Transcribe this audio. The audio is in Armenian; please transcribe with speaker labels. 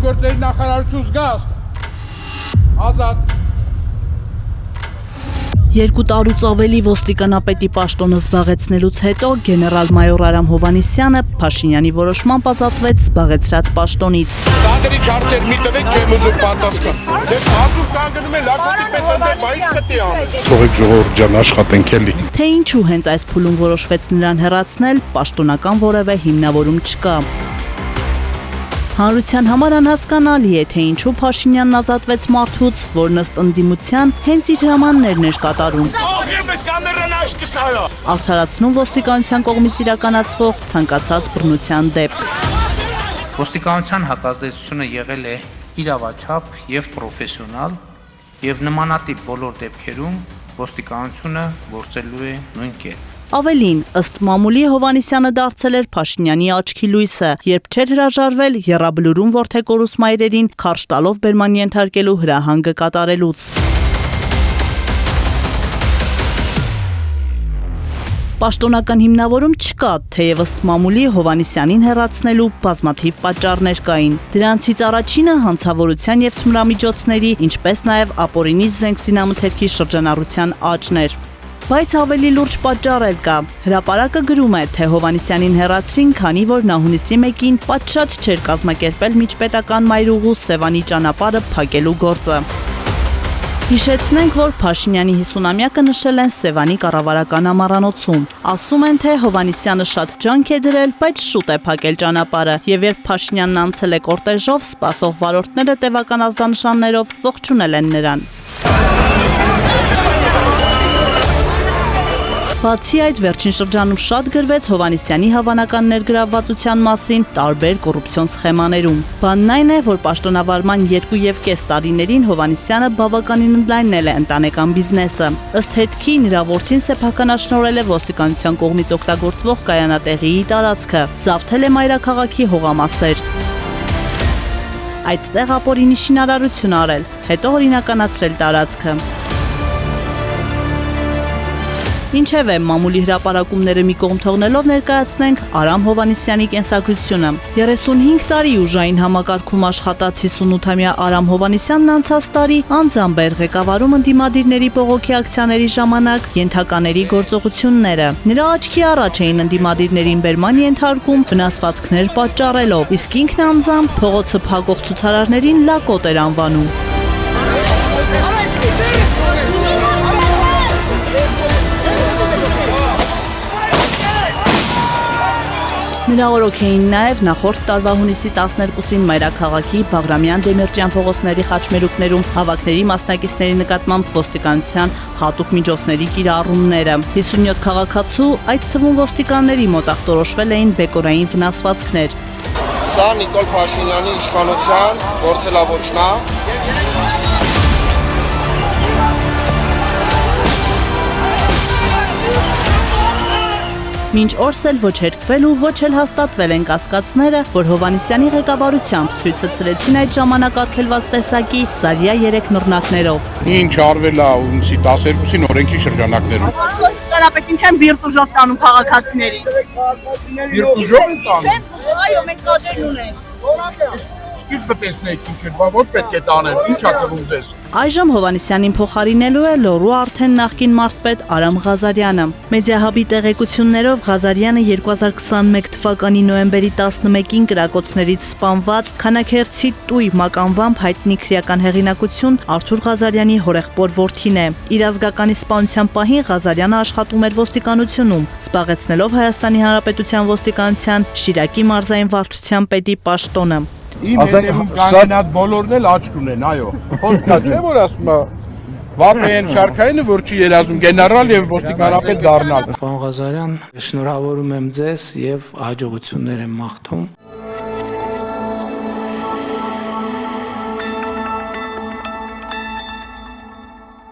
Speaker 1: գործերի նախարարություն զգաստ, ազատ։
Speaker 2: 2 տարուց ավելի ոստիկանապետի պաշտոնը զբաղեցնելուց հետո գեներալ-մայոր Արամ Հովհաննիսյանը Փաշինյանի որոշմամբ ազատվեց զբաղեցրած պաշտոնից։
Speaker 1: Սադրի չարծեր մի տվեք չեմ ուզում պատասխան։ Դե բազում կանգնում են լակոտի պես ընդեր, բա ինչ պետք է անել։ Թողեք ժողովուրդ ջան աշխատենք էլի։
Speaker 2: Թե ինչու հենց այս փուլում որոշվեց նրան հեռացնել, պաշտոնական որևէ հիմնավորում չկա։ Հանրության համար անհասկանալի է, թե ինչու Փաշինյանն ազատվեց մարդուց, որ ըստ ընդդիմության հենց իր հրամաններն էր կատարում։ Արդարացնում ոստիկանության կողմից իրականացվող ցանկացած բռնության դեպք։
Speaker 3: Ոստիկանության հակազդեցությունը եղել է իրավաչափ եւ պրոֆեսիոնալ եւ նմանատիպ բոլոր դեպքերում ոստիկանությունը գործելու է նույն կերպ։
Speaker 2: Ավելին, ըստ մամուլի Հովհաննիսյանը դարձել էր Փաշինյանի աչքի լույսը, երբ չէր հրաժարվել եռաբլուրում որդեգորուս մայրերին քարշ տալով բերման ենթարկելու հրահանգը կատարելուց։ Պաշտոնական հիմնավորում չկա, թեև ըստ մամուլի Հովհաննիսյանին հեռացնելու բազմաթիվ պատճառներ կային։ Դրանցից առաջինը հանցավորության եւ թմրամիջոցների, ինչպես նաեւ ապօրինի զենքզինամթերքի շրջանառության աճն էր։ Բայց ավելի լուրջ պատճառ էլ կա։ Հրապարակը գրում է, թե Հովհաննիսյանին հեռացրին, քանի որ նա հունիսի 1-ին պատշաճ չէր կազմակերպել միջպետական մայրուղու Սևանի ճանապարհը փակելու գործը։ Հիշեցնենք, որ Փաշինյանի 50-ամյակը նշել են Սևանի կառավարական ամառանոցում։ Ասում են, թե Հովհաննիսյանը շատ ջանք է դրել, բայց շուտ է փակել ճանապարհը, եւ երբ Փաշինյանն անցել է կորտեժով, սպասող վարորդները տևական ազդանշաններով ողջունել են նրան։ Բացի այդ, վերջին շրջանում շատ գրվեց Հովհաննիսյանի հավանական ներգրավվածության մասին տարբեր կոռուպցիոն սխեմաներում։ Բանն այն է, որ պաշտոնավարման 2.5 տարիներին Հովհաննիսյանը բավականին ընդլայնել է ընտանեկան բիզնեսը։ Ըստ հետքի նրա որդին սեփականաշնորհել է ոստիկանության կողմից օգտագործվող կայանատեղիի տարածքը, զավթել է մայրաքաղաքի հողամասեր։ Այդտեղ ապօրինի շինարարություն արել, հետո օրինականացրել տարածքը։ Ինչևէ, մամուլի հրապարակումները մի կողմ թողնելով ներկայացնենք Արամ Հովհաննիսյանի կենսագրությունը։ 35 տարի ուժային համակարգում աշխատած 58-ամյա Արամ Հովհաննիսյանն անցած տարի անձամբ էր ղեկավարում ընդդիմադիրների բողոքի ակցիաների ժամանակ ենթակաների գործողությունները։ Նրա աչքի առաջ էին ընդդիմադիրներին բերման ենթարկում վնասվածքներ պատճառելով, իսկ ինքն անձամբ փողոցը փակող ցուցարարներին լակոտ էր անվանում։ Նրա օրոք էին նաև նախորդ տարվա հունիսի 12-ին մայրաքաղաքի Բաղրամյան Դեմիրճյան փողոցների խաչմերուկներում հավաքների մասնակիցների նկատմամբ ոստիկանության հատուկ միջոցների կիրառումները։ 57 քաղաքացու, այդ թվում ոստիկանների մոտ ախտորոշվել էին բեկորային վնասվածքներ։
Speaker 1: Սա Նիկոլ Փաշինյանի իշխանության գործելավոճն է։
Speaker 2: Մինչ օրս էլ ոչ հերկվել ու ոչ էլ հաստատվել են կասկածները, որ Հովհաննիսյանի ղեկավարությամբ ցույցը ցրեցին այդ ժամանակ արգելված տեսակի Սարիա 3 նռնակներով։
Speaker 1: Ինչ արվել է հունիսի 12-ին օրենքի շրջանակներում։
Speaker 2: Կանապետ ինչ են վիրտուժով տանում քաղաքացիներին։
Speaker 1: Վիրտուժով են տանում։
Speaker 2: Այո, մենք կադրն ունենք։
Speaker 1: Սկիզբը տեսնեք ինչ էր, բա ոչ պետք է տանել, ինչ ա թվում ձեզ։
Speaker 2: Այժմ Հովհաննիսյանին փոխարինելու է Լոռու արդեն նախկին մարզպետ Արամ Ղազարյանը։ Մեդիահաբի տեղեկություններով Ղազարյանը 2021 թվականի նոյեմբերի 11-ին կրակոցներից սպանված քանաքերցի տույ մականվամբ հայտնի քրեական հեղինակություն Արթուր Ղազարյանի հորեղբոր որդին է։ Իր ազգականի սպանության պահին Ղազարյանը աշխատում էր ոստիկանությունում, զբաղեցնելով Հայաստանի Հանրապետության ոստիկանության Շիրակի մարզային վարչության պետի պաշտոնը։
Speaker 1: Իմ հետևում կանգնած այդ բոլորն էլ աչք ունեն, այո։ Խոսքա չէ որ ասում է Վապեն շարքայինը որ չի երազում գեներալ եւ ոստիկանապետ դառնալ։
Speaker 3: Պարոն Ղազարյան, շնորհավորում եմ ձեզ եւ հաջողություններ եմ մաղթում։